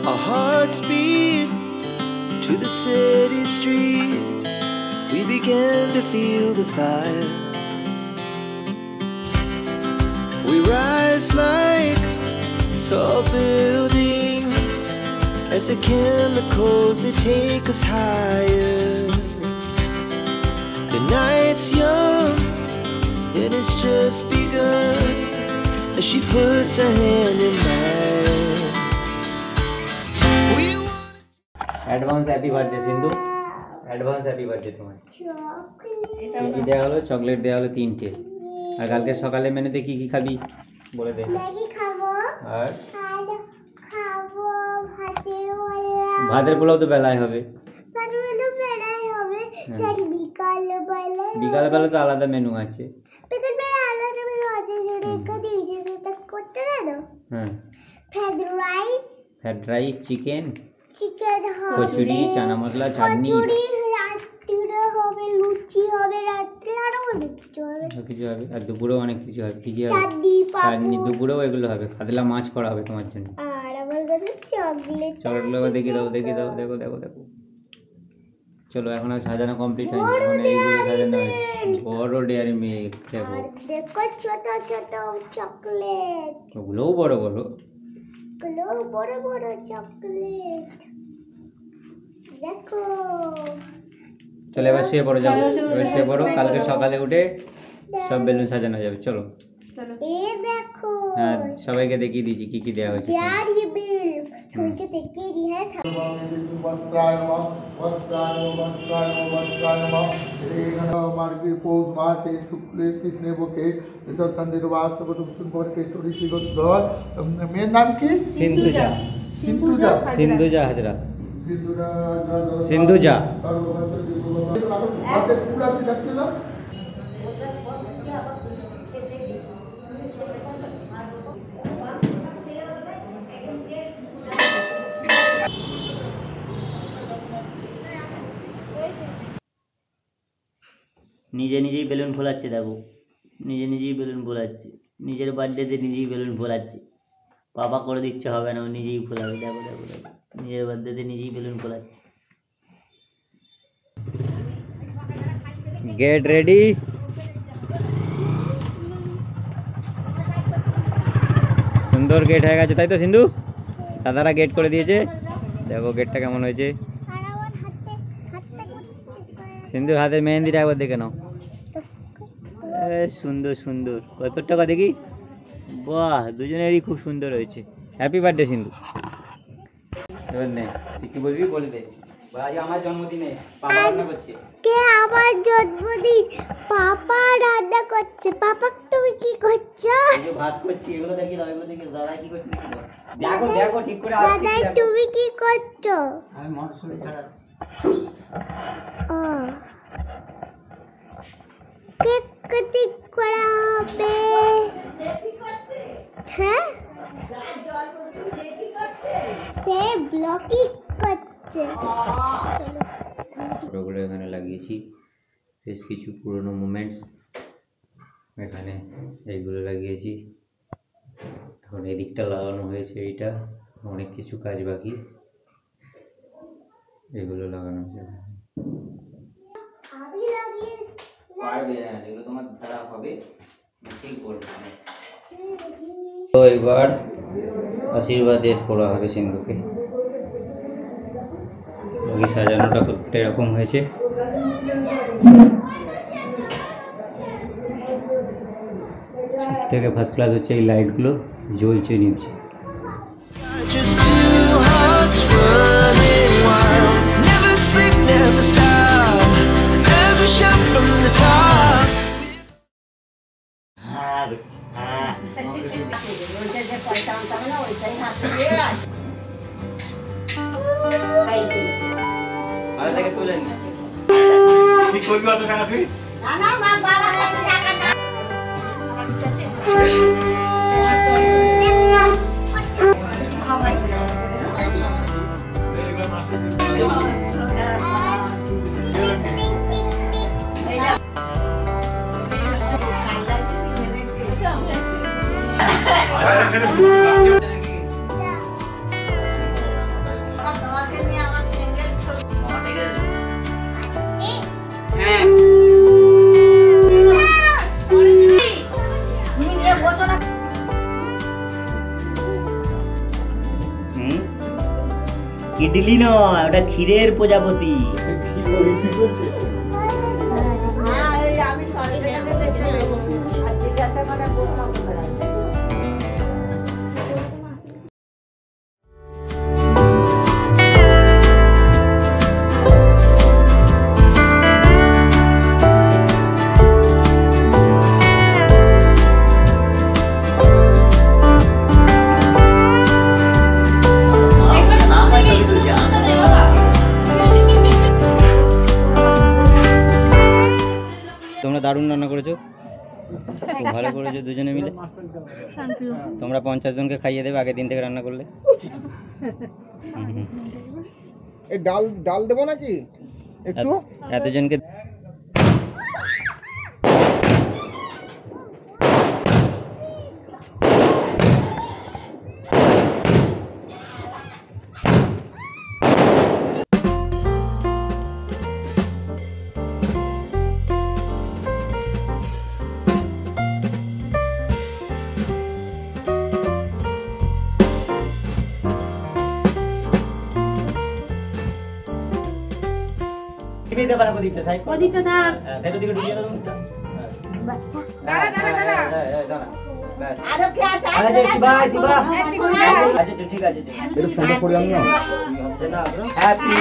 Our hearts beat to the city streets. We began to feel the fire. We rise like tall buildings as the chemicals they take us higher. The night's young and it's just begun as she puts her hand in mine. Advance happy birthday Sindhu, advance happy birthday তোমার। কি দেওয়া হলো? Chocolate দেওয়া হলো 3টে। আর কালকে সকালে মেনুতে কি কি খাবি বলে দে। ম্যাগি খাবো আর খাবো ভাতের পোলাও তো বেলায় হবে। জানি বিকাল বেলা তো আলাদা মেনু আছে। বিকাল বেলা আলাদা মেনু আছে যেটা এখানে সেটা করতে জানো? হ্যাঁ, ফ্রাইড রাইস চিকেন হবে, কচুরি, চানা মশলা, চাটনি, রাত্রে হবে লুচি হবে, রাত্রে আরো অনেক কিছু হবে। আর দুপুরেও অনেক কিছু হবে। কি কি হবে? চাটনি, দুপুরেও এগুলো হবে। কাতলা মাছ করা হবে তোমার জন্য। আর আমার কাছে চকলেটগুলো দেখি দাও, দেখো। চলো, এখন আর সাজানো কমপ্লিট হয়নি, এখন এইগুলো সাজানো হয়েছে। বড় ডেয়ারি মিল্ক দেখো, ছোট ছোট চকলেট, ওগুলোও বড় চকলেট দেখো। চলো এবার শুয়ে পড়ো, যাও এবার শুয়ে পড়ো। কালকে সকালে উঠে সব বেলুন সাজানো যাবে। চলো দেখো, হ্যাঁ, সবাইকে দেখিয়ে দিচ্ছি কি কি দেওয়া হয়েছে। সবাইকে দেখিয়ে দিই। হ্যাঁ, পৌষ মাসে শুক্লে কৃষ্ণে বকে মেয়ের নাম কি? সিন্ধুজা হাজরা। সিন্ধুজা নিজেই বেলুন ফোলাচ্ছে। দেখো, নিজেই বেলুন ফোলাচ্ছে। নিজের বার্থডেতে নিজেই বেলুন ফোলাচ্ছে। বাবা করে দিচ্ছে হবে না, ও নিজেই ফোলাবে। দেখো, নিজের বার্থডেতে নিজেই বেলুন ফোলাচ্ছে। Get ready. সুন্দর গেট হয়ে গেছে, তাই তো সিন্ধু? দাদারা গেট করে দিয়েছে। দেখো গেটটা কেমন হয়েছে। সিন্ধুর হাতের মেহেন্দিটা একবার দেখে নাও। সুন্দর। কত টাকা দেখি? বাহ, দুজনেরই খুব সুন্দর হয়েছে। হ্যাপি বার্থডে সিন্ধু। এবার নে, তুই কি বলবি বলে দে। আজ আমার জন্মদিনে পাপা রান্না করছে। কে আমার জন্মদিন? পাপা রান্না করছে। পাপা তুমি কি করছো? ভাত করছি। এগুলো দেখি দাও, দাদা কি করছে দেখো ঠিক করে আসছে। দাদা তুমি কি করছো? আমি মটরশুঁটি ছাড়াচ্ছি। কেক কাটিং করা হবে। হ্যাঁ, সে ব্লগিং করছে। ফটোগুলো এখানে লাগিয়েছি, বেশ কিছু পুরনো মোমেন্টস এখানে এইগুলো লাগিয়েছি। এখন এদিকটা লাগানো হয়েছে, এইটা অনেক কিছু কাজ বাকি, এগুলো লাগানো হয়েছে। পারবে না, এগুলো তোমার দ্বারা হবে, ঠিক বলবে। তো এবার আশীর্বাদের পড়া হবে সিন্ধুকে। সাজানোটা করতে এরকম হয়েছে। সব থেকে ফার্স্ট ক্লাস হচ্ছে এই লাইটগুলো জ্বলছে নিচে। Just two hearts running wild. Never sleep, never stop. As we shout from the top. Idli নয়, ওটা ক্ষীরের প্রজাপতি। কি করে ঠিক হচ্ছে? আমি সরকারে দেখতে যাবো আর জিজ্ঞাসা করে বললাম তোমরা দারুণ রান্না করেছো, খুব ভালো করেছো দুজনে মিলে। তোমরা 50 জনকে খাইয়ে দেবে আগের দিন থেকে রান্না করলে। এই ডাল ডাল দেবো নাকি একটু? এতজনকে প্রদীপটা সাইড প্রদীপটা থাক। ভেতর দিকে ঢুকিয়ে দাও। আরো কে আছে আরে শিবা শিবা, আচ্ছা ঠিক আছে। এটা ফোনটা করে আমি না হ্যাপি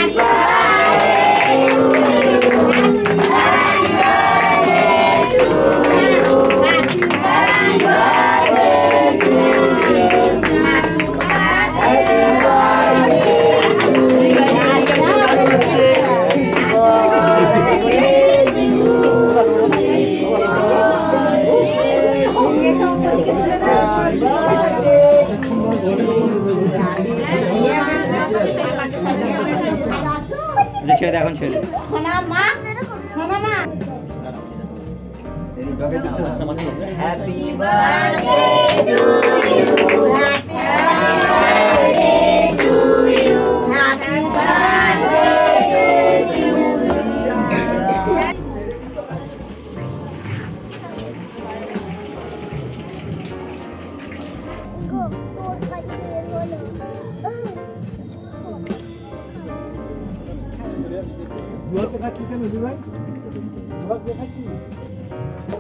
ছেড়ে এখন ছেড়ে সোনা মা সোনা মা হ্যাপি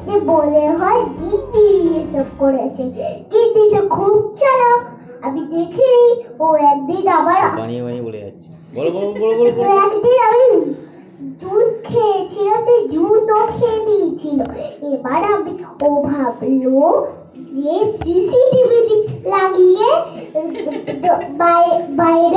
যে বলে হয় দিদি এসব করেছে, দিদি তো খুব চালাক। আমি দেখি ও একদিন আবার বানিয়ে বানিয়ে বলে যাচ্ছে। বলো বলো বলো বলো ও একদিন আমি জুস খেয়েছিল, সেই জুস ও খেয়ে দিয়েছিল। এবার আমি ও ভাবলো যে সিসিটিভি লাগিয়ে বাইরে